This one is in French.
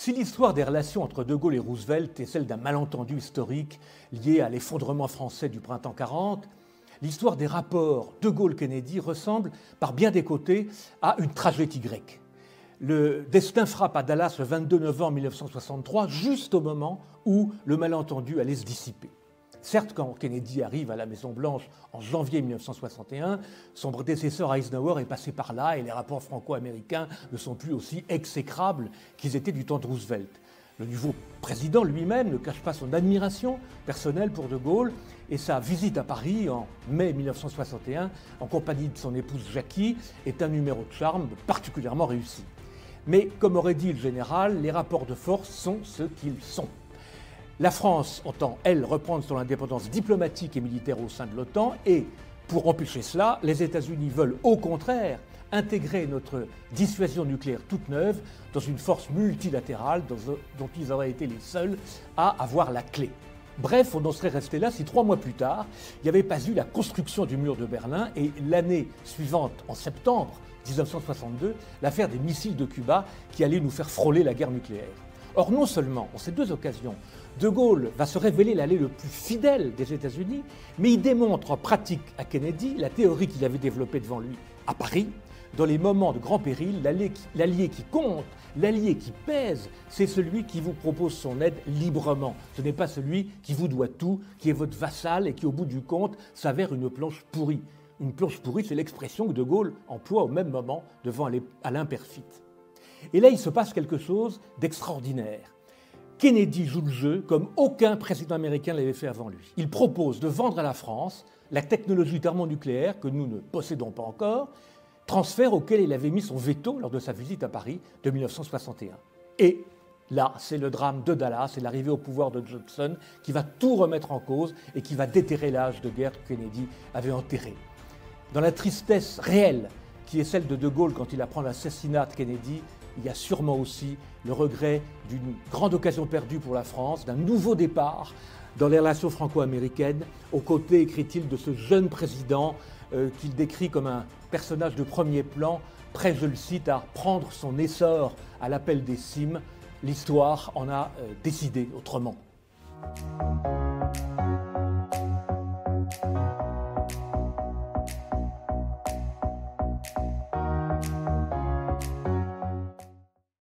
Si l'histoire des relations entre De Gaulle et Roosevelt est celle d'un malentendu historique lié à l'effondrement français du printemps 40, l'histoire des rapports De Gaulle-Kennedy ressemble par bien des côtés à une tragédie grecque. Le destin frappe à Dallas le 22 novembre 1963, juste au moment où le malentendu allait se dissiper. Certes, quand Kennedy arrive à la Maison-Blanche en janvier 1961, son prédécesseur Eisenhower est passé par là et les rapports franco-américains ne sont plus aussi exécrables qu'ils étaient du temps de Roosevelt. Le nouveau président lui-même ne cache pas son admiration personnelle pour De Gaulle et sa visite à Paris en mai 1961 en compagnie de son épouse Jackie est un numéro de charme particulièrement réussi. Mais comme aurait dit le général, les rapports de force sont ce qu'ils sont. La France entend, elle, reprendre son indépendance diplomatique et militaire au sein de l'OTAN et, pour empêcher cela, les États-Unis veulent au contraire intégrer notre dissuasion nucléaire toute neuve dans une force multilatérale dont ils auraient été les seuls à avoir la clé. Bref, on en serait resté là si 3 mois plus tard, il n'y avait pas eu la construction du mur de Berlin et l'année suivante, en septembre 1962, l'affaire des missiles de Cuba qui allait nous faire frôler la guerre nucléaire. Or, non seulement, en ces 2 occasions, De Gaulle va se révéler l'allié le plus fidèle des États-Unis, mais il démontre en pratique à Kennedy la théorie qu'il avait développée devant lui à Paris. Dans les moments de grand péril, l'allié qui compte, l'allié qui pèse, c'est celui qui vous propose son aide librement. Ce n'est pas celui qui vous doit tout, qui est votre vassal et qui, au bout du compte, s'avère une planche pourrie. Une planche pourrie, c'est l'expression que De Gaulle emploie au même moment devant Alain Peyrefitte. Et là, il se passe quelque chose d'extraordinaire. Kennedy joue le jeu comme aucun président américain l'avait fait avant lui. Il propose de vendre à la France la technologie thermonucléaire que nous ne possédons pas encore, transfert auquel il avait mis son veto lors de sa visite à Paris de 1961. Et là, c'est le drame de Dallas et l'arrivée au pouvoir de Johnson qui va tout remettre en cause et qui va déterrer l'âge de guerre que Kennedy avait enterré. Dans la tristesse réelle qui est celle de Gaulle quand il apprend l'assassinat de Kennedy, il y a sûrement aussi le regret d'une grande occasion perdue pour la France, d'un nouveau départ dans les relations franco-américaines, aux côtés, écrit-il, de ce jeune président qu'il décrit comme un personnage de premier plan, prêt, je le cite, à prendre son essor à l'appel des cimes. L'histoire en a décidé autrement.